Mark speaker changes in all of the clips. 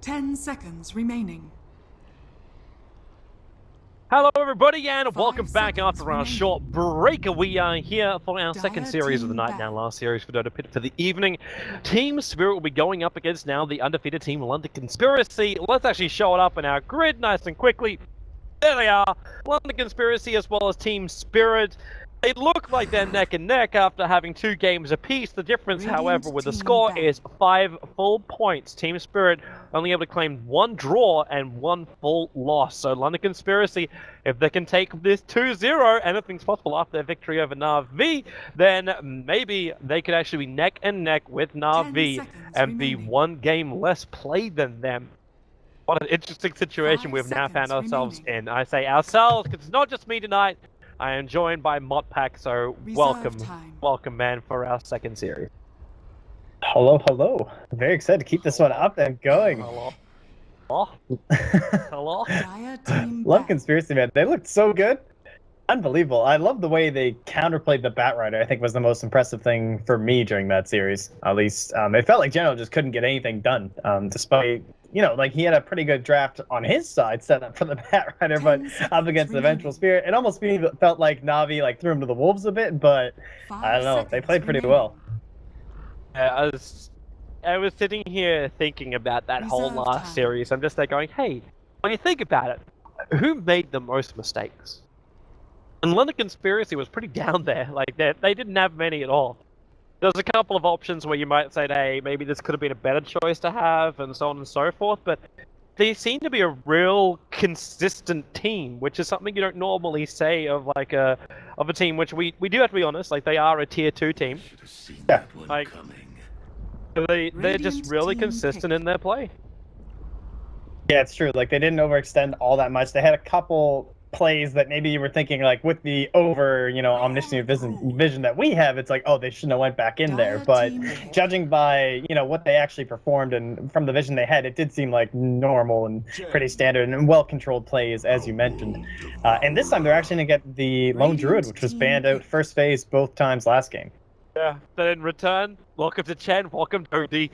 Speaker 1: 10 seconds remaining.
Speaker 2: Hello everybody and welcome
Speaker 1: 5
Speaker 2: back
Speaker 1: seconds
Speaker 2: after our
Speaker 1: remaining.
Speaker 2: short break. We are here for our second
Speaker 1: Dire
Speaker 2: series of the
Speaker 1: team
Speaker 2: night,
Speaker 1: back.
Speaker 2: now last series for Dota Pit for the evening. Team Spirit will be going up against now the undefeated team London Conspiracy. Let's actually show it up in our grid nice and quickly. There they are, London Conspiracy as well as Team Spirit. They look like they're neck and neck after having 2 games apiece. The difference,
Speaker 1: Radiant
Speaker 2: however, with the
Speaker 1: team
Speaker 2: score
Speaker 1: back.
Speaker 2: is 5 full points. Team Spirit only able to claim 1 draw and 1 full loss. So London Conspiracy, if they can take this 2-0, anything's possible after their victory over Na'Vi, then maybe they could actually be neck and neck with
Speaker 1: 10
Speaker 2: Na'Vi
Speaker 1: seconds
Speaker 2: and be
Speaker 1: remaining.
Speaker 2: 1 game less played than them. What an interesting situation
Speaker 1: 5
Speaker 2: we've now found
Speaker 1: seconds
Speaker 2: ourselves
Speaker 1: remaining.
Speaker 2: in. I say ourselves, because it's not just me tonight. I am joined by Modpack, so
Speaker 1: Reserve time.
Speaker 2: welcome, man, for our second series.
Speaker 3: Hello, hello. Very excited to keep this one up and going.
Speaker 2: Hello. Oh. Hello.
Speaker 1: Dire team
Speaker 3: Love
Speaker 1: back.
Speaker 3: Conspiracy, man. They looked so good. Unbelievable. I love the way they counterplayed the Batrider. I think was the most impressive thing for me during that series, at least. It felt like General just couldn't get anything done, despite, like he had a pretty good draft on his side set up for the Batrider, but
Speaker 1: 10 seconds
Speaker 3: up against the Vengeful
Speaker 1: remaining.
Speaker 3: Spirit, it almost felt like Na'Vi threw him to the wolves a bit, but
Speaker 1: 5
Speaker 3: I don't know. They
Speaker 1: seconds
Speaker 3: played pretty
Speaker 1: remaining.
Speaker 3: well.
Speaker 2: I was sitting here thinking about that whole
Speaker 1: Reserve
Speaker 2: last
Speaker 1: time.
Speaker 2: series. I'm just there going, hey, when you think about it, who made the most mistakes? And London Conspiracy was pretty down there. Like, they didn't have many at all. There's a couple of options where you might say, hey, maybe this could have been a better choice to have, and so on and so forth, but they seem to be a real consistent team, which is something you don't normally say of like a team, which we do have to be honest, like they are a tier 2 team.
Speaker 3: Yeah.
Speaker 2: Like they're just
Speaker 1: Radiant
Speaker 2: really
Speaker 1: team
Speaker 2: consistent
Speaker 1: picked.
Speaker 2: in their play.
Speaker 3: Yeah, it's true. Like, they didn't overextend all that much. They had a couple plays that maybe you were thinking, like, with the omniscient vision that we have, it's like, oh, they shouldn't have went back in there.
Speaker 1: Dire
Speaker 3: But
Speaker 1: team picked.
Speaker 3: judging by, what they actually performed and from the vision they had, it did seem like normal and pretty standard and well-controlled plays, as you mentioned. And this time they're actually going to get the Lone Druid, which was banned out first phase both times last game.
Speaker 2: Yeah. But in return, welcome to Chen, welcome to OD.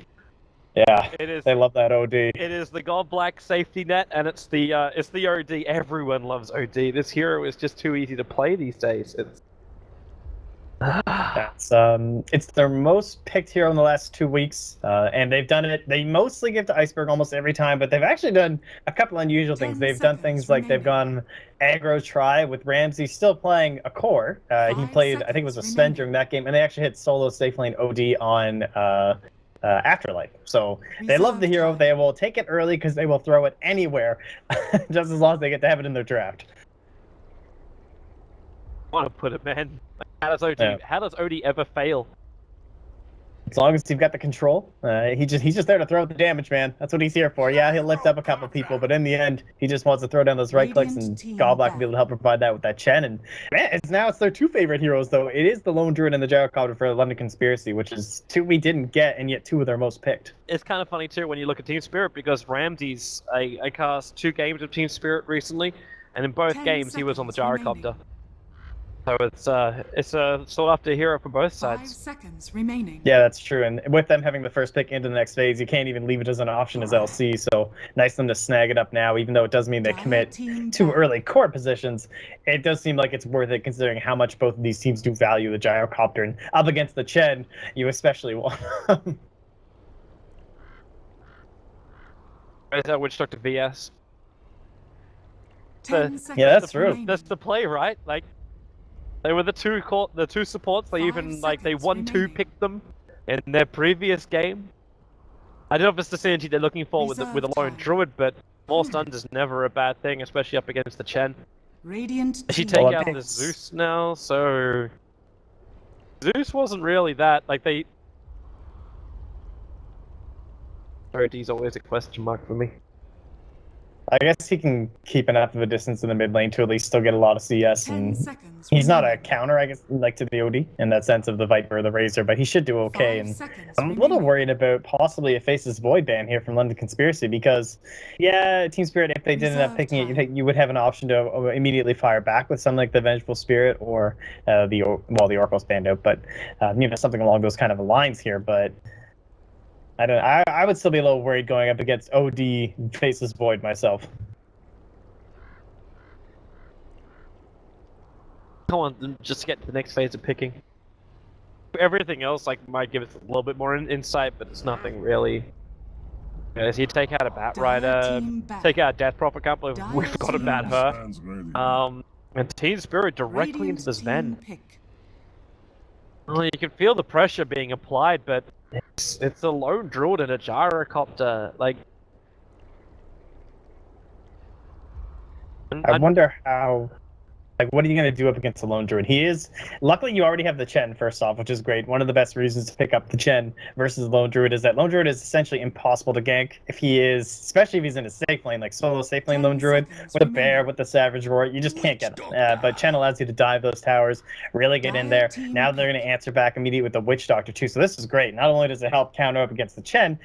Speaker 3: Yeah,
Speaker 2: It is
Speaker 3: they love that OD.
Speaker 2: It is the God Black safety net, and it's the OD. Everyone loves OD. This hero is just too easy to play these days.
Speaker 3: It's their most picked hero in the last 2 weeks, and they've done it. They mostly give to Iceberg almost every time, but they've actually done a couple unusual things.
Speaker 1: 10
Speaker 3: They've done things like they've gone aggro try with Ramsey still playing a core. He
Speaker 1: 5
Speaker 3: played, I think it was a
Speaker 1: seconds
Speaker 3: Sven
Speaker 1: remaining.
Speaker 3: during that game, and they actually hit solo safe lane OD on Afterlife. So they love the
Speaker 1: Reserve
Speaker 3: hero.
Speaker 1: time.
Speaker 3: They will take it early because they will throw it anywhere, just as long as they get to have it in their draft.
Speaker 2: I want to put it, man. Like,
Speaker 3: Yeah.
Speaker 2: How does OD ever fail?
Speaker 3: As long as you've got the control, he's just there to throw the damage, man. That's what he's here for. Yeah, he'll lift up a couple people, but in the end, he just wants to throw down those right clicks,
Speaker 1: Radiant
Speaker 3: and
Speaker 1: team
Speaker 3: Godblack will be
Speaker 1: back.
Speaker 3: able to help provide that with that Chen. And man, it's their 2 favorite heroes, though. It is the Lone Druid and the Gyrocopter for London Conspiracy, which is 2 we didn't get, and yet 2 of their most picked.
Speaker 2: It's kind of funny too when you look at Team Spirit because Ramsey's I cast 2 games of Team Spirit recently, and in both
Speaker 1: 10
Speaker 2: games he was on the
Speaker 1: seconds
Speaker 2: gyrocopter. So it's a sought after hero for both
Speaker 1: 5
Speaker 2: sides.
Speaker 1: seconds remaining.
Speaker 3: Yeah, that's true. And with them having the first pick into the next phase, you can't even leave it as an option as LC. So nice of them to snag it up now, even though it does mean they
Speaker 1: Dire
Speaker 3: commit
Speaker 1: team
Speaker 3: 2
Speaker 1: back.
Speaker 3: early core positions. It does seem like it's worth it considering how much both of these teams do value the Gyrocopter. And up against the Chen, you especially want them.
Speaker 2: Witch Doctor VS.
Speaker 1: 10 seconds
Speaker 3: Yeah, that's true.
Speaker 1: remaining.
Speaker 2: That's the play, right? Like they were the two supports. They
Speaker 1: 5
Speaker 2: even they
Speaker 1: seconds
Speaker 2: 1-2
Speaker 1: remaining.
Speaker 2: picked them in their previous game. I don't know if it's the synergy they're looking for with a
Speaker 1: Reserve
Speaker 2: lone
Speaker 1: time.
Speaker 2: druid, but more stuns is never a bad thing, especially up against the Chen.
Speaker 1: Radiant
Speaker 2: She
Speaker 1: team
Speaker 2: take out the Zeus now, so Zeus wasn't really that like they. D's always a question mark for me.
Speaker 3: I guess he can keep enough of a distance in the mid lane to at least still get a lot of CS.
Speaker 1: 10
Speaker 3: And
Speaker 1: seconds
Speaker 3: he's not a
Speaker 1: remaining.
Speaker 3: counter, I guess, like to the OD in that sense of the Viper or the Razor, but he should do okay.
Speaker 1: 5
Speaker 3: And
Speaker 1: seconds
Speaker 3: I'm a little
Speaker 1: remaining.
Speaker 3: worried about possibly a Faces Void ban here from London Conspiracy because, yeah, Team Spirit, if they did end up
Speaker 1: Reserve
Speaker 3: picking
Speaker 1: time.
Speaker 3: it, you would have an option to immediately fire back with something like the Vengeful Spirit or the Oracle's banned out, but something along those kind of lines here. But I would still be a little worried going up against OD Faceless Void myself.
Speaker 2: Come on, just get to the next phase of picking. Everything else like might give us a little bit more insight, but it's nothing really. As you take out a Bat Rider, take out Death Prophet, can't believe we forgot about her. And Team Spirit directly into this Ven. Well, you can feel the pressure being applied, but it's a lone druid and a gyrocopter. Like,
Speaker 3: I wonder how. Like, what are you going to do up against a lone druid? Luckily, you already have the Chen, first off, which is great. One of the best reasons to pick up the Chen versus lone druid is that lone druid is essentially impossible to gank especially if he's in a safe lane, like solo safe lane lone druid, with a bear, with the Savage Roar, you just can't get him. But Chen allows you to dive those towers, really get in there. Now they're going to answer back immediately with the Witch Doctor, too. So this is great. Not only does it help counter up against the Chen,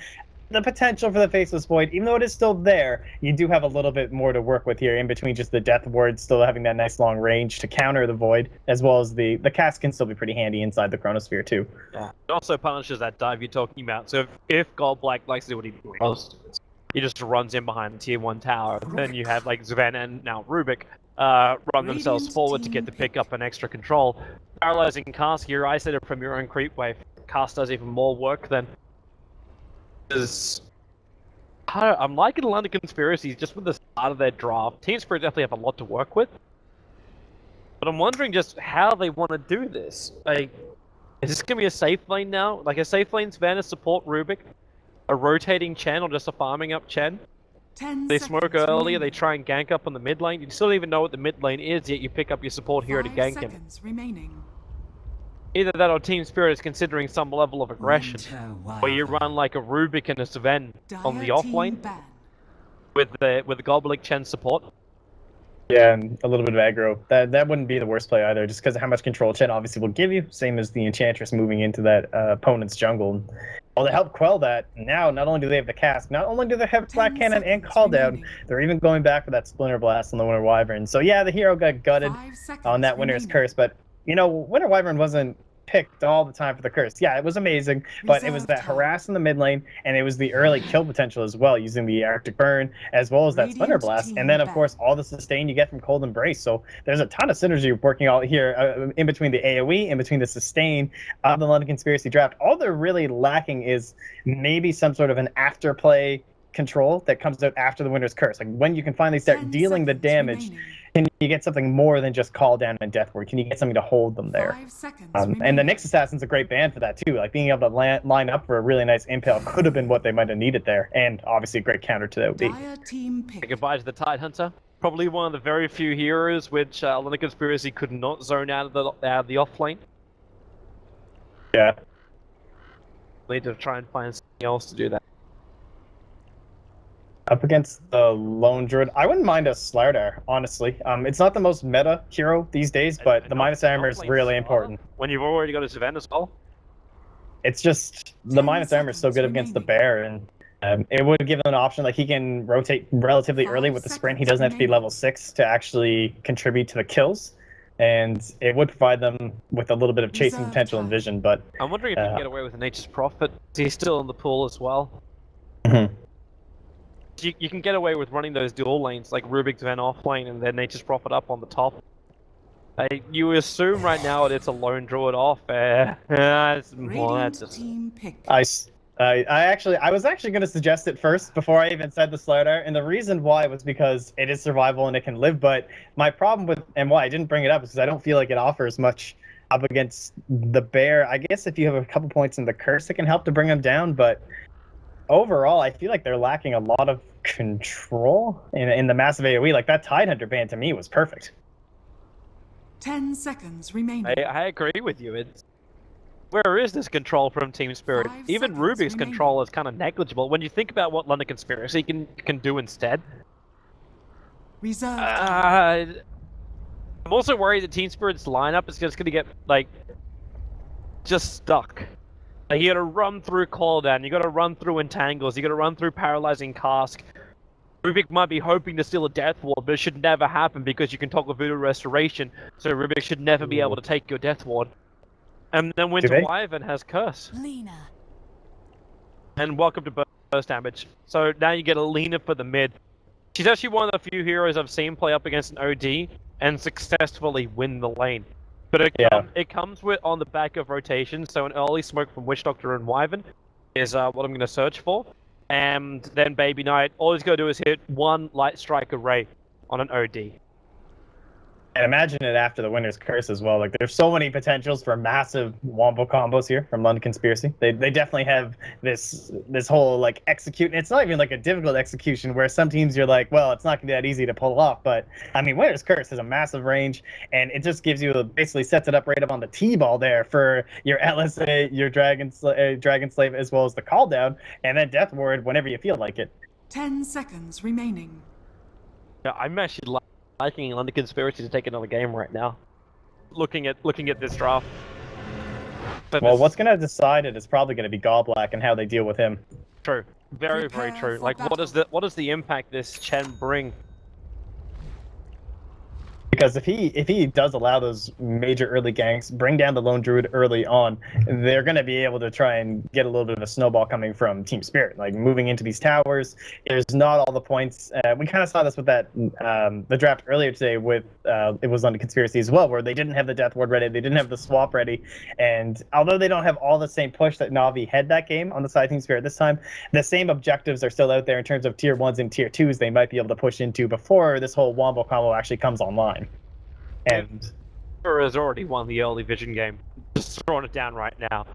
Speaker 3: the potential for the Faceless Void, even though it is still there, you do have a little bit more to work with here in between just the Death Ward still having that nice long range to counter the Void, as well as the cast can still be pretty handy inside the Chronosphere too.
Speaker 2: Yeah. It also punishes that dive you're talking about. So if Gold Black likes to do what he's doing most, he just runs in behind the tier 1 tower. Then you have like Savannah and now Rubik run themselves forward to get to pick up an extra control. Paralyzing cast here, I said it from your own creep wave. Cast does even more work than I'm liking London Conspiracies just with the start of their draft. Team Spirit definitely have a lot to work with. But I'm wondering just how they want to do this. Like, is this going to be a safe lane now? Like a safe lane Savannah support Rubik? A rotating Chen or just a farming up Chen? They smoke earlier, they try and gank up on the mid lane. You still don't even know what the mid lane is, yet you pick up your support hero to gank him.
Speaker 1: Remaining.
Speaker 2: Either that or Team Spirit is considering some level of aggression, where you run like a Rubik and a Sven on the off lane with the Goblik Chen support.
Speaker 3: Yeah, and a little bit of aggro. That wouldn't be the worst play either, just because of how much control Chen obviously will give you, same as the Enchantress moving into that opponent's jungle. Well, to help quell that, now not only do they have the cast, not only do they have Black Cannon and Call Down, they're even going back for that Splinter Blast on the Winter Wyvern. So yeah, the hero got gutted on that Winter's Curse, but you know, Winter Wyvern wasn't picked all the time for the curse. Yeah, it was amazing, but it was that harass in the mid lane, and it was the early kill potential as well, using the Arctic Burn, as well as that Splinter Blast, and then, of course, all the sustain you get from Cold Embrace. So there's a ton of synergy working out here in between the AoE, in between the sustain of the London Conspiracy draft. All they're really lacking is maybe some sort of an afterplay control that comes out after the Winter's Curse. Like, when you can finally start dealing the damage, can you get something more than just Call Down and Death Ward? Can you get something to hold them there? And the Nyx Assassin's a great band for that too. Like, being able to line up for a really nice impale could have been what they might have needed there, and obviously a great counter to that would be.
Speaker 2: Goodbye to the Tide Hunter. Probably one of the very few heroes which London Conspiracy could not zone out of the off lane.
Speaker 3: Yeah.
Speaker 2: Need to try and find something else to do that.
Speaker 3: Up against the lone druid, I wouldn't mind a Slardar, honestly. It's not the most meta hero these days, but the minus armor is really important.
Speaker 2: When you've already got a Savannah spell?
Speaker 3: It's just, the minus armor is so good against the bear, and it would give him an option, like he can rotate relatively early with the sprint. He doesn't have to be level 6 to actually contribute to the kills, and it would provide them with a little bit of chasing potential and vision, but...
Speaker 2: I'm wondering if you can get away with Nature's Prophet. He's still in the pool as well.
Speaker 3: Mm-hmm.
Speaker 2: You can get away with running those dual lanes, like Rubik's Van off lane and then Nature's Prophet up on the top. You assume right now it's a lone druid off. I
Speaker 3: was actually going to suggest it first before I even said the Slardar, and the reason why was because it is survival and it can live, but my problem with, and why I didn't bring it up, is because I don't feel like it offers much up against the bear. I guess if you have a couple points in the curse, it can help to bring him down, but overall, I feel like they're lacking a lot of control in the massive AoE. Like, that Tidehunter ban to me was perfect.
Speaker 1: 10 seconds remaining.
Speaker 2: I agree with you. Where is this control from Team Spirit? Even Rubik's control is kind of negligible. When you think about what London Conspiracy can do instead. I'm also worried that Team Spirit's lineup is just going to get, like, just stuck. Like, you gotta run through Call Down, you gotta run through Entangles, you gotta run through Paralyzing Cask. Rubik might be hoping to steal a Death Ward, but it should never happen because you can toggle Voodoo Restoration, so Rubik should never be able to take your Death Ward. And then Winter Wyvern has Curse. and welcome to burst damage. So now you get a Lena for the mid. She's actually one of the few heroes I've seen play up against an OD and successfully win the lane. But it comes with on the back of rotation, so an early smoke from Witch Doctor and Wyvern is what I'm going to search for. And then Baby Knight, all he's got to do is hit one Light Strike Array on an OD.
Speaker 3: And imagine it after the Winter's Curse as well. Like, there's so many potentials for massive wombo combos here from London Conspiracy. They definitely have this whole, like, execute. It's not even, like, a difficult execution where some teams you're like, well, it's not going to be that easy to pull off. But, I mean, Winter's Curse has a massive range, and it just gives you, basically sets it up right up on the T-ball there for your LSA, your Dragon Slave, as well as the Call Down, and then Death Ward whenever you feel like it.
Speaker 1: 10 seconds remaining.
Speaker 2: Yeah, I'm actually liking London Conspiracy to take another game right now. Looking at this draft. But
Speaker 3: well, what's going to decide it is probably going to be Gallblack and how they deal with him.
Speaker 2: True. Very, very true. Like, what does the impact this Chen bring?
Speaker 3: Because if he does allow those major early ganks, bring down the Lone Druid early on, they're going to be able to try and get a little bit of a snowball coming from Team Spirit. Like, moving into these towers, there's not all the points. We kind of saw this with that the draft earlier today with it was London Conspiracy as well, where they didn't have the Death Ward ready, they didn't have the swap ready, and although they don't have all the same push that Na'Vi had that game on the side of Team Spirit this time, the same objectives are still out there in terms of tier 1s and tier 2s they might be able to push into before this whole wombo combo actually comes online. And
Speaker 2: Spirit has already won the early vision game. Just throwing it down right now.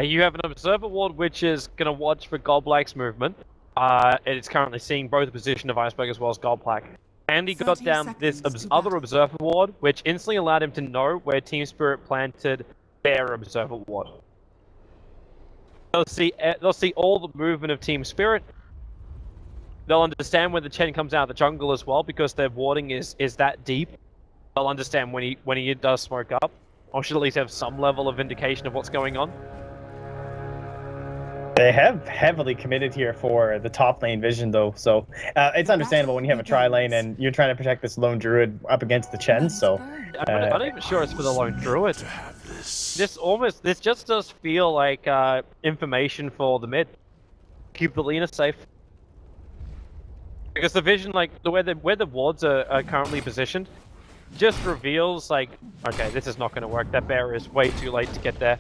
Speaker 2: You have an Observer Ward which is going to watch for Gallblack's movement. It's currently seeing both the position of Iceberg as well as Gallblack. And he got down this other Observer Ward, which instantly allowed him to know where Team Spirit planted their Observer Ward. They'll see all the movement of Team Spirit. They'll understand when the Chen comes out of the jungle as well, because their warding is that deep. They'll understand when he does smoke up, or should at least have some level of indication of what's going on.
Speaker 3: They have heavily committed here for the top lane vision, though, so it's understandable when you have a tri-lane and you're trying to protect this Lone Druid up against the Chen, so...
Speaker 2: I'm not even sure it's for the Lone Druid. This just does feel like information for the mid. Keep the Lena safe. Because the vision, like, where the wards are currently positioned, just reveals, like, okay, this is not going to work. That bear is way too late to get there.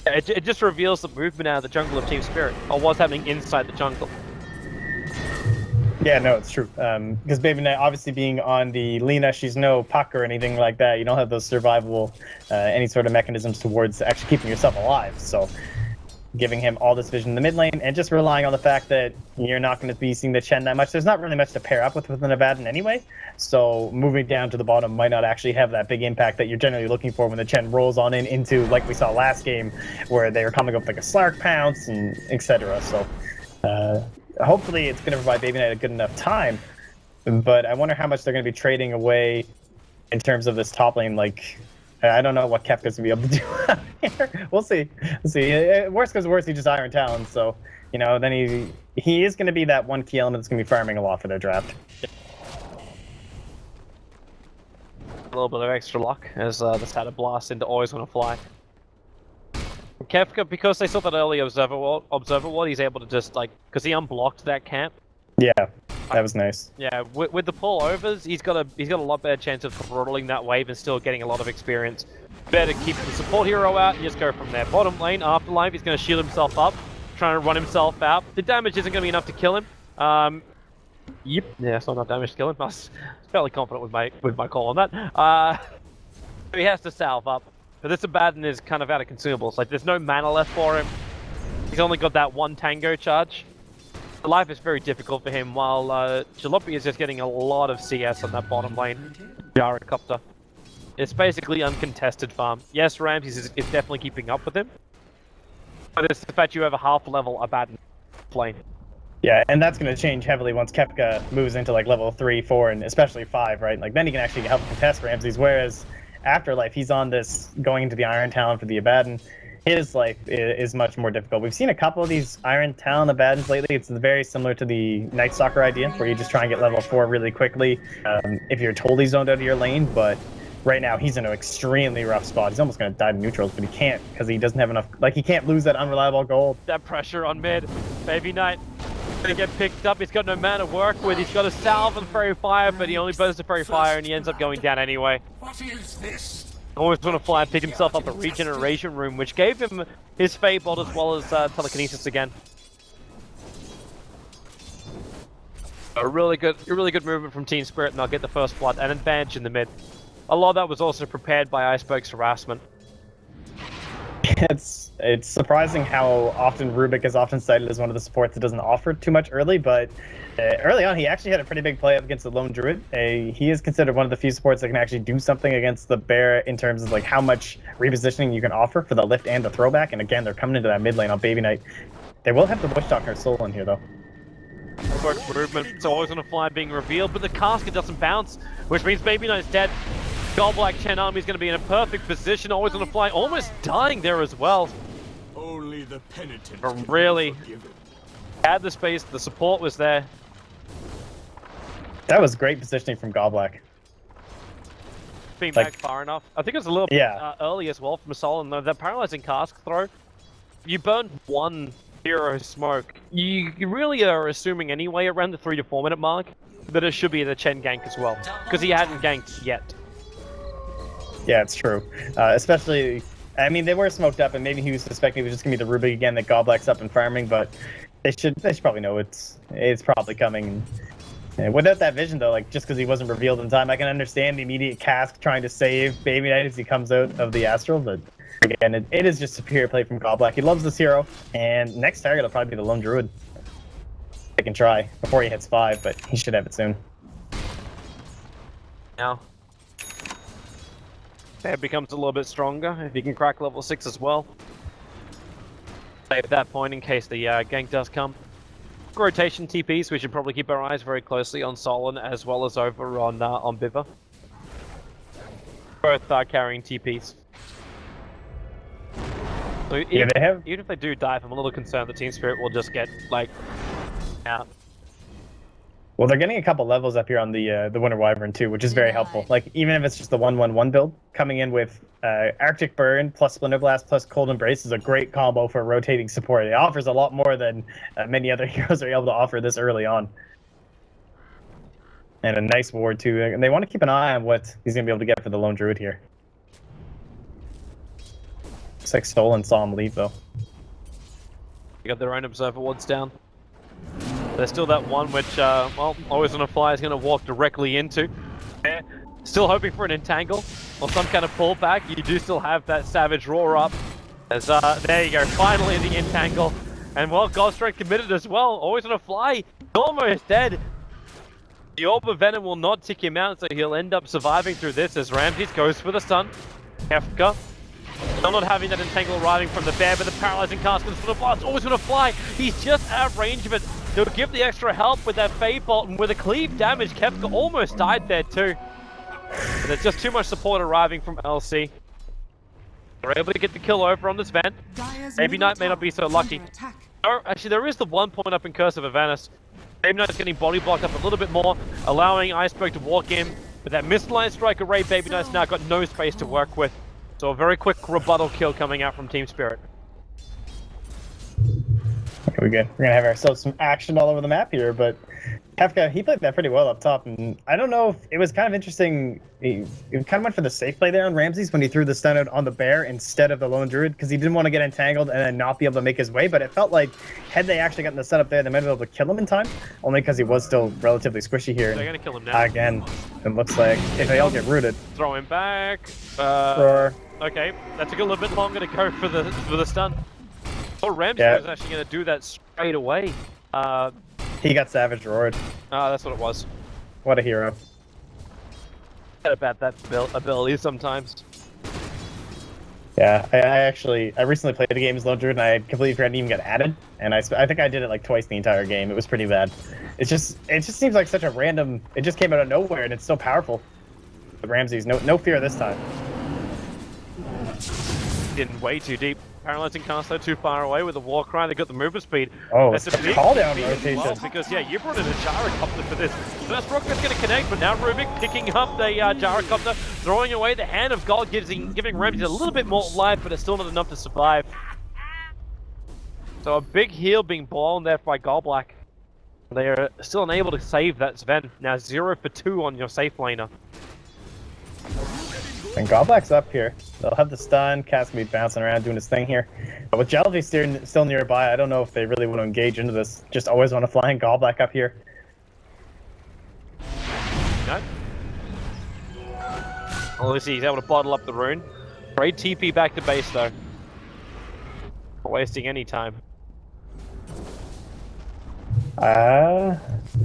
Speaker 2: It just reveals the movement out of the jungle of Team Spirit, or what's happening inside the jungle.
Speaker 3: Yeah, no, it's true. Because Baby Knight, obviously being on the Lena, she's no puck or anything like that. You don't have those survivable, any sort of mechanisms towards actually keeping yourself alive. So, giving him all this vision in the mid lane, and just relying on the fact that you're not going to be seeing the Chen that much. There's not really much to pair up with the Nevada anyway, so moving down to the bottom might not actually have that big impact that you're generally looking for when the Chen rolls on into, like we saw last game, where they were coming up with like a Slark Pounce and etc. So hopefully it's going to provide Baby Knight a good enough time, but I wonder how much they're going to be trading away in terms of this top lane. Like, I don't know what Kefka's going to be able to do out here. We'll see. Worst comes to worst, he just Iron Talon, so, you know, then he is going to be that one key element that's going to be farming a lot for their draft.
Speaker 2: A little bit of extra luck as the Saturn Blast into Always Wanna Fly. Kefka, because they saw that early Observer Ward, he's able to just, like, because he unblocked that camp.
Speaker 3: Yeah, that was nice.
Speaker 2: Yeah, with the pull overs, he's got a lot better chance of throttling that wave and still getting a lot of experience. Better keep the support hero out and just go from there. Bottom lane, Afterlife, he's going to shield himself up, trying to run himself out. The damage isn't going to be enough to kill him. Yep, yeah, it's not enough damage to kill him. I was fairly confident with my call on that. He has to salve up. But this Abaddon is kind of out of consumables. Like, there's no mana left for him. He's only got that one Tango charge. Life is very difficult for him, while Jalopy is just getting a lot of CS on that bottom lane. Gyrocopter. It's basically uncontested farm. Yes, Ramses is definitely keeping up with him, but it's the fact you have a half-level Abaddon lane.
Speaker 3: Yeah, and that's going to change heavily once Kefka moves into like level 3, 4, and especially 5, right? Like, then he can actually help contest Ramses, whereas Afterlife, he's on this, going into the Iron Talon for the Abaddon. His life is much more difficult. We've seen a couple of these Iron Talon Abaddons lately. It's very similar to the Night Stalker idea, where you just try and get level 4 really quickly if you're totally zoned out of your lane. But right now he's in an extremely rough spot. He's almost going to die to neutrals, but he can't because he doesn't have enough. Like, he can't lose that unreliable gold.
Speaker 2: That pressure on mid. Baby Knight gonna get picked up. He's got no mana to work with. He's got a salve and Fairy Fire, but he only burns the Fairy Fire and he ends up going down anyway.
Speaker 4: What is this?
Speaker 2: Always want to fly and pick himself up a regeneration room, which gave him his Fade Bolt as well as telekinesis again. A really good movement from Team Spirit, and they'll get the first blood and advantage in the mid. A lot of that was also prepared by Iceberg's harassment.
Speaker 3: It's surprising how often Rubik is often cited as one of the supports that doesn't offer too much early, but early on he actually had a pretty big play up against the Lone Druid. He is considered one of the few supports that can actually do something against the Bear in terms of like how much repositioning you can offer for the lift and the throwback, and again they're coming into that mid lane on Baby Knight. They will have the Witch Doctor Soul in here though.
Speaker 2: Movement, it's always on a fly being revealed, but the casket doesn't bounce, which means Baby Knight's dead. Godlike Chen Army is going to be in a perfect position, always on a fly, almost dying there as well.
Speaker 4: Only the penitent.
Speaker 2: But really, had the space, the support was there.
Speaker 3: That was great positioning from Godblack.
Speaker 2: Being back far enough. I think it was a little bit early as well from Solon, though. The paralyzing cask throw, you burn one hero smoke. You really are assuming anyway around the 3 to 4 minute mark that it should be the Chen gank as well, because he hadn't ganked yet.
Speaker 3: Yeah, it's true. Especially, I mean, they were smoked up, and maybe he was suspecting it was just gonna be the Rubik again that Godblack's up and farming, but they should probably know it's probably coming. And without that vision though, like just because he wasn't revealed in time, I can understand the immediate cask trying to save Baby Knight as he comes out of the Astral, but again, it is just superior play from Godblack. He loves this hero, and next target will probably be the Lone Druid. They can try before he hits 5, but he should have it soon.
Speaker 2: Now, it becomes a little bit stronger if he can crack level 6 as well. Save that point in case the gank does come. Rotation TPs, we should probably keep our eyes very closely on Solon as well as over on Biva. Both are carrying TPs. So even if they do dive, I'm a little concerned that Team Spirit will just get like out.
Speaker 3: Well, they're getting a couple levels up here on the Winter Wyvern too, which is very helpful. Like even if it's just the 1/1/1 build, coming in with Arctic Burn plus Splinter Blast plus Cold Embrace is a great combo for rotating support. It offers a lot more than many other heroes are able to offer this early on. And a nice ward too. And they want to keep an eye on what he's gonna be able to get for the Lone Druid here. Looks like Stolen saw him leave though.
Speaker 2: They got their own observer wards down. There's still that one which, well, always on a fly is going to walk directly into. Still hoping for an entangle or some kind of pullback. You do still have that Savage Roar up. As, there you go, finally the entangle. And well, Godstrike committed as well. Always on a fly, almost dead. The Orb of Venom will not tick him out, so he'll end up surviving through this as Ramses goes for the stun. Kefka. Still not having that entangle arriving from the Bear, but the paralyzing cast and the blast always going to fly. He's just out of range of it. He'll give the extra help with that Fade Bolt, and with a cleave damage, Kefka almost died there too. But there's just too much support arriving from LC. They're able to get the kill over on this Van. Baby Knight may not be so lucky. Oh, actually, there is the 1 point up in Curse of Avanus. Baby Knight's getting body blocked up a little bit more, allowing Iceberg to walk in. With that Mistline Strike array, Baby Knight's now got no space to work with. So a very quick rebuttal kill coming out from Team Spirit.
Speaker 3: Okay, we're good. We're gonna have ourselves some action all over the map here, but Kefka, he played that pretty well up top, and I don't know if it was kind of interesting. He kind of went for the safe play there on Ramses when he threw the stun out on the Bear instead of the Lone Druid, because he didn't want to get entangled and then not be able to make his way, but it felt like had they actually gotten the setup there, they might have been able to kill him in time, only because he was still relatively squishy here.
Speaker 2: They're gonna kill him now.
Speaker 3: Again, it looks like if they all get rooted.
Speaker 2: Throw him back.
Speaker 3: Roar.
Speaker 2: Okay, that took a little bit longer to go for the stun. Oh, Ramsey was actually going to do that straight away.
Speaker 3: He got Savage Roared.
Speaker 2: That's what it was.
Speaker 3: What a hero.
Speaker 2: About that ability sometimes.
Speaker 3: Yeah, I recently played the game as Lone Druid, and I completely forgot to even get added. And I think I did it like twice the entire game. It was pretty bad. It just seems like such a random. It just came out of nowhere, and it's so powerful. But Ramses, no fear this time.
Speaker 2: In way too deep. Paralyzing caster too far away with the war cry. They got the movement speed.
Speaker 3: Oh,
Speaker 2: That's a big
Speaker 3: call down
Speaker 2: speed as well,
Speaker 3: rotation.
Speaker 2: because yeah, you brought in a gyrocopter for this. So that's rocket's going to connect, but now Rubik picking up the gyrocopter, throwing away the hand of God, giving Ramsey a little bit more life, but it's still not enough to survive. So a big heal being blown there by Golblack. They are still unable to save that Sven. Now 0 for 2 on your safe laner.
Speaker 3: And Golblack's up here. They'll have the stun. Cat's gonna be bouncing around doing his thing here. But with Jelly still nearby, I don't know if they really want to engage into this. Just always want to fly in Golblack up here.
Speaker 2: No. Obviously, he's able to bottle up the rune. Great TP back to base though. Not wasting any time.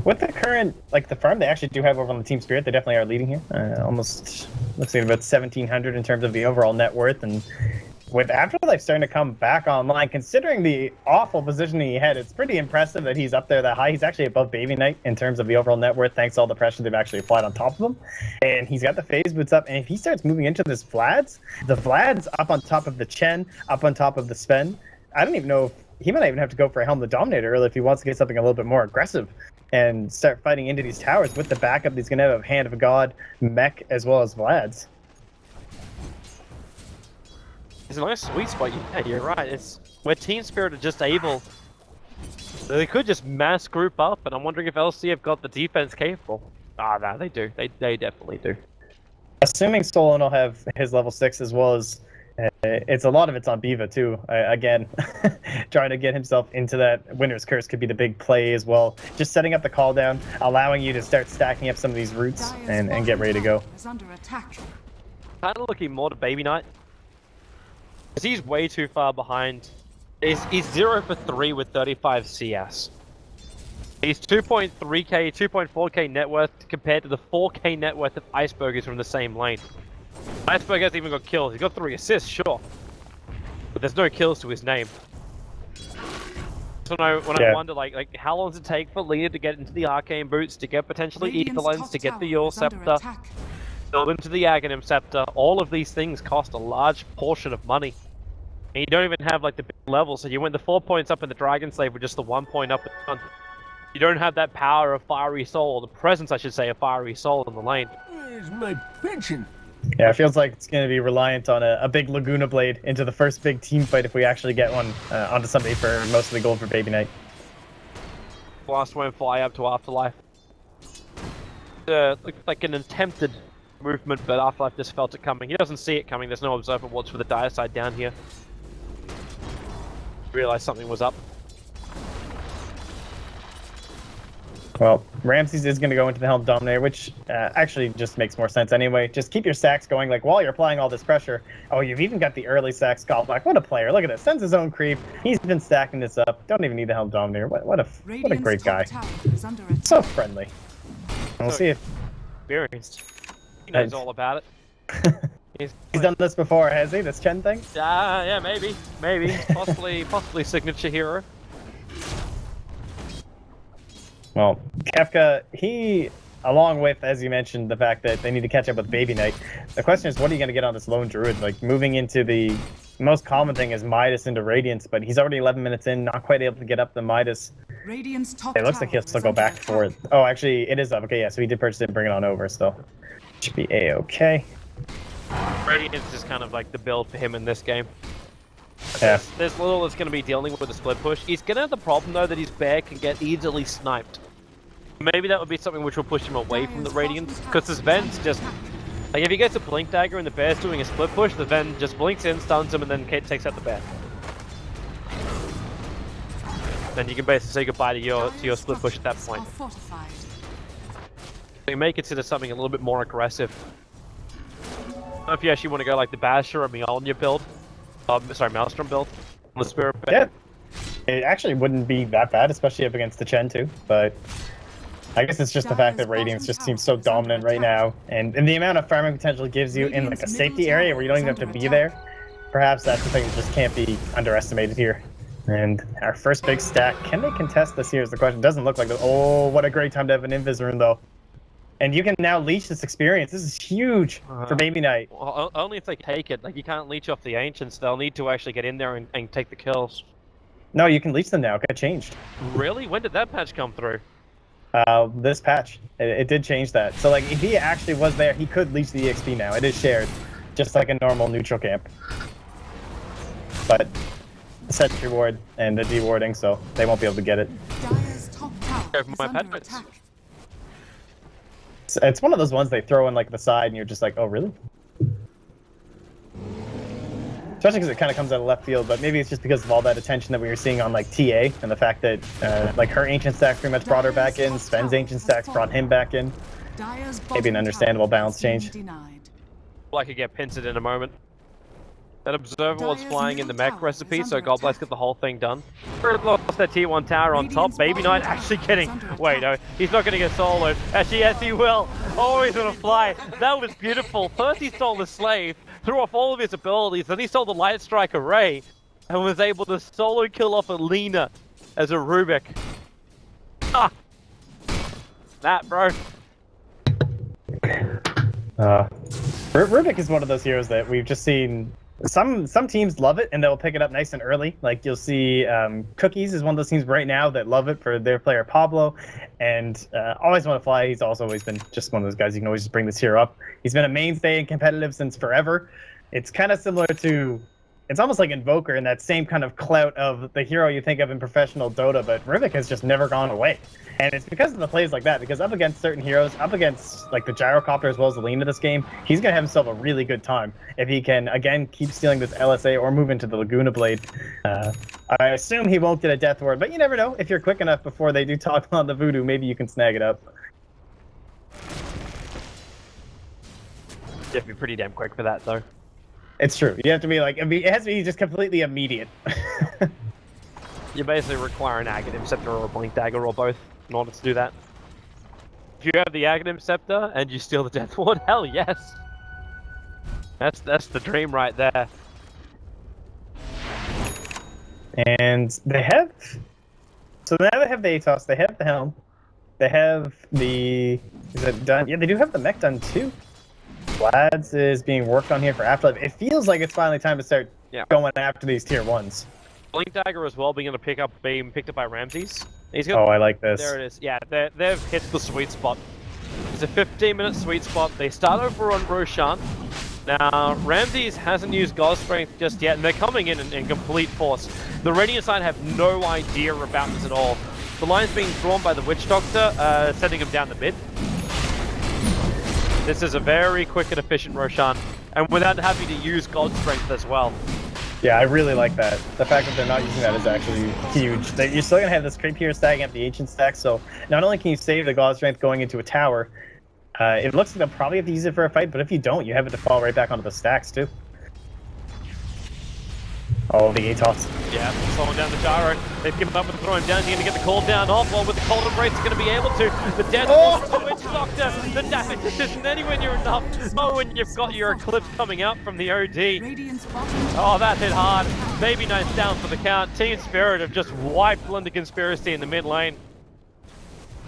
Speaker 3: With the current, like the farm they actually do have over on the Team Spirit, they definitely are leading here. Almost looks like about 1,700 in terms of the overall net worth, and with Afterlife starting to come back online, considering the awful positioning he had, it's pretty impressive that he's up there that high. He's actually above Baby Knight in terms of the overall net worth, thanks to all the pressure they've actually applied on top of him. And he's got the phase boots up, and if he starts moving into this Vlad's, the Vlad's up on top of the Chen, up on top of the Sven. I don't even know if he might even have to go for a Helm the Dominator early if he wants to get something a little bit more aggressive and start fighting into these towers with the backup. He's going to have Hand of God, Mech, as well as Vlad's.
Speaker 2: It's a nice sweet spot. Yeah, you're right. It's where Team Spirit are just able. They could just mass group up, and I'm wondering if LC have got the defense capable. Ah, no, they do. They definitely do.
Speaker 3: Assuming Solon will have his level 6 as well as it's a lot of it's on Biva too. Again, trying to get himself into that Winter's Curse could be the big play as well. Just setting up the call down, allowing you to start stacking up some of these roots and get ready to go.
Speaker 1: Is under attack.
Speaker 2: Kind of looking more to Baby Knight. Because he's way too far behind. He's 0 for 3 with 35 CS. He's 2.3k, 2.4k net worth compared to the 4k net worth of Icebergers from the same lane. Iceberg hasn't even got kills. He's got 3 assists, sure. But there's no kills to his name. So when I wonder, like how long does it take for Leader to get into the Arcane Boots, to get potentially Ether Lens, to get the Yule Scepter, build into the Aghanim Scepter? All of these things cost a large portion of money. And you don't even have like the big levels, so you went the 4 points up in the Dragon Slave with just the 1 point up in front. You don't have that power of Fiery Soul, or the presence, I should say, of Fiery Soul in the lane.
Speaker 4: Where's my pension?
Speaker 3: Yeah, it feels like it's going to be reliant on a big Laguna Blade into the first big team fight if we actually get one onto somebody for most of the gold for Baby Knight.
Speaker 2: Last one fly up to Afterlife. Looked like an attempted movement, but Afterlife just felt it coming. He doesn't see it coming. There's no observer watch for the dire side down here. Realized something was up.
Speaker 3: Well, Ramses is going to go into the Helm Dominator, which actually just makes more sense anyway. Just keep your stacks going, like, while you're applying all this pressure. Oh, you've even got the early stacks. Golblack, what a player. Look at this. Sends his own creep. He's been stacking this up. Don't even need the Helm Dominator. What a great guy. So friendly. And we'll see if...
Speaker 2: Experienced. He knows all about it.
Speaker 3: He's done this before, has he? This Chen thing?
Speaker 2: Yeah, maybe. Possibly signature hero.
Speaker 3: Well, Kefka, he, along with, as you mentioned, the fact that they need to catch up with Baby Knight, the question is, what are you going to get on this lone Druid? Like, moving into the most common thing is Midas into Radiance, but he's already 11 minutes in, not quite able to get up the Midas. It looks like he'll still go back for it. Oh, actually, it is up. Okay, yeah, so he did purchase it and bring it on over, so should be A-okay.
Speaker 2: Radiance is kind of like the build for him in this game.
Speaker 3: Yeah.
Speaker 2: There's little that's going to be dealing with the split push. He's going to have the problem, though, that his bear can get easily sniped. Maybe that would be something which will push him away from the Radiance, because this Ven's just... Like, if he gets a Blink Dagger and the bear's doing a split push, the Ven just blinks in, stuns him, and then takes out the bear. Then you can basically say goodbye to your split push at that point. So you may consider something a little bit more aggressive. I don't know if you actually want to go like the Basher or Mjolnir build. Sorry, Maelstrom build on the Spirit Bear.
Speaker 3: Yeah, it actually wouldn't be that bad, especially up against the Chen too, but I guess it's just the fact that Radiance just seems so dominant right now, and the amount of farming potential it gives you in like a safety area where you don't even have to be there. Perhaps that's the thing that just can't be underestimated here. And our first big stack, can they contest this here is the question. Doesn't look like it. Oh, what a great time to have an Invis rune though. And you can now leash this experience. This is huge for Baby Knight.
Speaker 2: Well, only if they take it. Like, you can't leech off the Ancients. They'll need to actually get in there and take the kills.
Speaker 3: No, you can leech them now. It got changed.
Speaker 2: Really? When did that patch come through?
Speaker 3: This patch. It did change that. So, like, if he actually was there, he could leech the EXP now. It is shared, just like a normal neutral camp. But set reward and the dewarding, so they won't be able to get it.
Speaker 1: Dire's top tower
Speaker 2: Go for
Speaker 1: is
Speaker 2: my
Speaker 1: under
Speaker 2: pet
Speaker 1: attack.
Speaker 3: It's one of those ones they throw in like the side, and you're just like, oh, really? Especially because it kind of comes out of left field, but maybe it's just because of all that attention that we were seeing on like TA and the fact that like her ancient stacks pretty much brought her back in, Sven's ancient stacks brought him back in.
Speaker 1: Dire's
Speaker 3: Maybe an
Speaker 1: bottom
Speaker 3: understandable
Speaker 1: tower
Speaker 3: balance
Speaker 1: has been
Speaker 3: change.
Speaker 1: denied.
Speaker 2: I could get pincered in a moment. That observer was
Speaker 1: Dire's
Speaker 2: flying in the
Speaker 1: middle
Speaker 2: mech
Speaker 1: tower
Speaker 2: recipe,
Speaker 1: is
Speaker 2: so
Speaker 1: under
Speaker 2: God bless
Speaker 1: attack.
Speaker 2: get the whole thing done. Lost that tier 1 tower on top.
Speaker 1: Radiant's
Speaker 2: Baby
Speaker 1: bottom
Speaker 2: Knight
Speaker 1: tower
Speaker 2: actually
Speaker 1: is
Speaker 2: getting...
Speaker 1: under
Speaker 2: Wait, no,
Speaker 1: attack.
Speaker 2: he's not going to get soloed. Actually, yes, he will. Oh, he's going to fly. That was beautiful. First he stole the Slave, threw off all of his abilities, then he stole the Light Strike Array, and was able to solo kill off Alina as a Rubik. Ah! That, bro.
Speaker 3: Rubik is one of those heroes that we've just seen. Some teams love it and they'll pick it up nice and early. Like you'll see Cookies is one of those teams right now that love it for their player Pablo, and always want to fly. He's also always been just one of those guys you can always just bring this hero up. He's been a mainstay in competitive since forever. It's kind of similar to, it's almost like Invoker in that same kind of clout of the hero you think of in professional Dota, but Rubik has just never gone away. And it's because of the plays like that, because up against certain heroes, up against like the Gyrocopter as well as Alina this game, he's going to have himself a really good time if he can, again, keep stealing this LSA or move into the Laguna Blade. I assume he won't get a Death Ward, but you never know. If you're quick enough before they do toggle on the Voodoo, maybe you can snag it up.
Speaker 2: You have to be pretty damn quick for that, though.
Speaker 3: It's true. You have to be like, it has to be just completely immediate.
Speaker 2: You basically require an Aghanim Scepter or a Blink Dagger or both in order to do that. If you have the Aghanim Scepter and you steal the Death Ward, hell yes! That's the dream right there.
Speaker 3: And they have, so now they have the Atos, they have the Helm, they have the, is it done? Yeah, they do have the mech done too. Lads is being worked on here for Afterlife. It feels like it's finally time to start going after these tier 1s.
Speaker 2: Blink Dagger as well being able to being picked up by Ramses. He's got,
Speaker 3: Oh, I like this.
Speaker 2: there it is. Yeah, they've hit the sweet spot. It's a 15-minute sweet spot. They start over on Roshan. Now, Ramses hasn't used God's Strength just yet, and they're coming in complete force. The Radiant side have no idea about this at all. The line's being drawn by the Witch Doctor, sending him down the mid. This is a very quick and efficient Roshan, and without having to use God's Strength as well.
Speaker 3: Yeah, I really like that. The fact that they're not using that is actually huge. You're still going to have this creep here stacking up the ancient stack, so not only can you save the God Strength going into a tower, it looks like they'll probably have to use it for a fight, but if you don't, you have it to fall right back onto the stacks too. Oh, the Atos.
Speaker 2: Yeah, slowing down the gyro. They've given up and throw him down. He's going to get the cooldown off. Well, with the cold embrace, he's going to be able to. The death ward to Witch Doctor. The damage just isn't anywhere near enough. Oh, when you've got your Eclipse coming out from the OD.
Speaker 1: Radiant's bottom
Speaker 2: Oh, that hit hard. Baby Knight's down for the count. Team Spirit have just wiped London Conspiracy in the mid lane.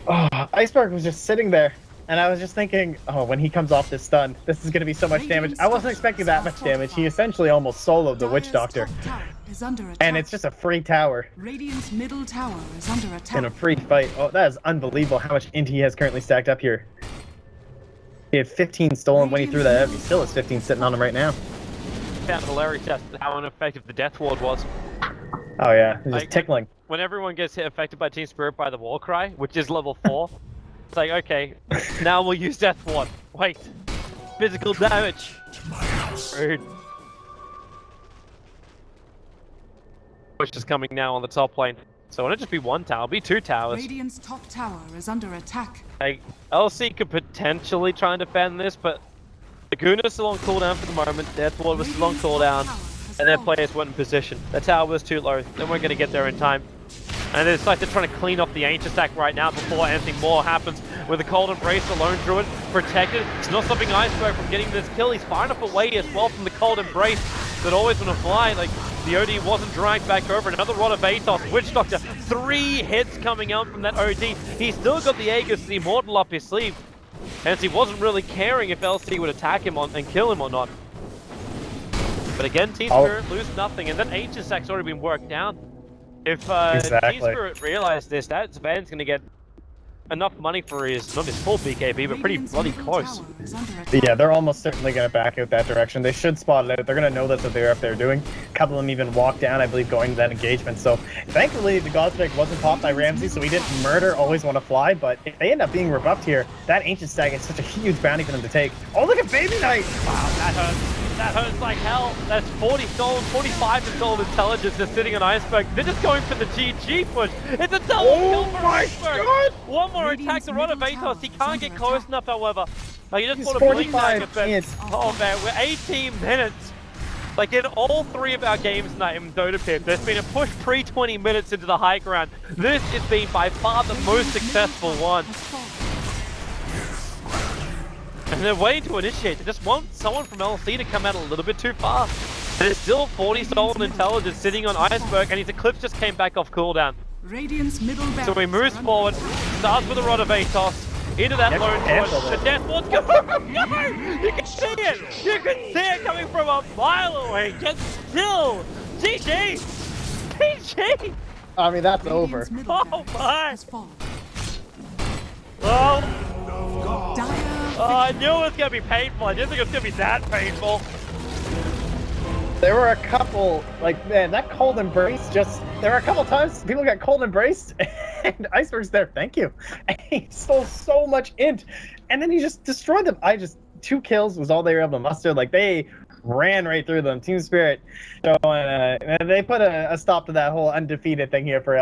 Speaker 3: Oh, Iceberg was just sitting there, and I was just thinking, oh, when he comes off this stun, this is going to be so much damage. I wasn't expecting that much damage. He essentially almost soloed the Witch Doctor,
Speaker 1: top tower is under attack.
Speaker 3: and it's just a free tower
Speaker 1: Radiant's middle tower is under attack.
Speaker 3: in a free fight. Oh, that is unbelievable how much int he has currently stacked up here. He had 15 stolen when he threw that up. He still has 15 sitting on him right now.
Speaker 2: Found hilarious just how ineffective the Death Ward was.
Speaker 3: Oh yeah, he's just
Speaker 2: Like,
Speaker 3: tickling.
Speaker 2: When everyone gets hit affected by Team Spirit by the War Cry, which is level 4, it's like, okay, now we'll use Death Ward. Wait, physical damage. Rude. Push is coming now on the top lane. So it won't just be one tower, it'll be 2 towers.
Speaker 1: Radiant's top tower is under attack.
Speaker 2: Like, LC could potentially try and defend this, but Laguna's still on cooldown for the moment, Death Ward was still on
Speaker 1: Radiant's top
Speaker 2: cooldown,
Speaker 1: tower has
Speaker 2: and their
Speaker 1: fallen.
Speaker 2: players weren't in position. The tower was too low, they weren't going to get there in time. And it's like they're trying to clean off the Ancient stack right now before anything more happens. With the Cold Embrace, the Lone Druid protected. It's not stopping Iceberg from getting this kill. He's far enough away as well from the Cold Embrace that always want to fly. Like, the OD wasn't dragged back over. Another Rod of Atos. Witch Doctor, 3 hits coming out from that OD. He's still got the Aegis, the Immortal up his sleeve. Hence, he wasn't really caring if LC would attack him and kill him or not. But again, Team Spirit lose nothing, and then Ancient Stack's already been worked down. If Team Spirit realized this, that Van's going to get enough money for his, not his full BKB, but pretty bloody close.
Speaker 3: Yeah, they're almost certainly going to back out that direction. They should spot it out. They're going to know that's what they're up there doing. A couple of them even walked down, I believe, going to that engagement. So thankfully, the Godstrike wasn't popped by Ramsey, so he didn't murder Always Want to Fly. But if they end up being rebuffed here, that Ancient Stag is such a huge bounty for them to take. Oh, look at Baby Knight!
Speaker 2: Wow, that hurts. That hurts like hell. That's 40 stolen, 45 in stolen intelligence just sitting on Iceberg. They're just going for the GG push. It's a double kill for Iceberg. God. One more attack to Rotovatos. He can't get close enough, however. Like, he just bought a blink dagger, but oh man, we're 18 minutes. Like, in all 3 of our games tonight in Dota Pit, there's been a push pre-20 minutes into the high ground. This has been by far the most successful one. And they're waiting to initiate. They just want someone from LC to come out a little bit too fast. There's still 40 stolen intelligence sitting on Iceberg, and his Eclipse just came back off cooldown.
Speaker 1: Radiant's middle
Speaker 2: So he moves forward, starts with a Rotovatos, into that lone torch. The Death Ward's going. No! You can see it! You can see it coming from a mile away! Just still! GG! GG!
Speaker 3: I mean, that's over.
Speaker 2: Oh my! Well... Oh, I knew it was going to be painful. I didn't think it was going to be that painful.
Speaker 3: There were a couple, like, man, that cold embrace just, there were a couple times people got cold embraced, and Iceberg's there, thank you. And he stole so much int, and then he just destroyed them. 2 kills was all they were able to muster. Like, they ran right through them. Team Spirit, so, they put a stop to that whole undefeated thing here for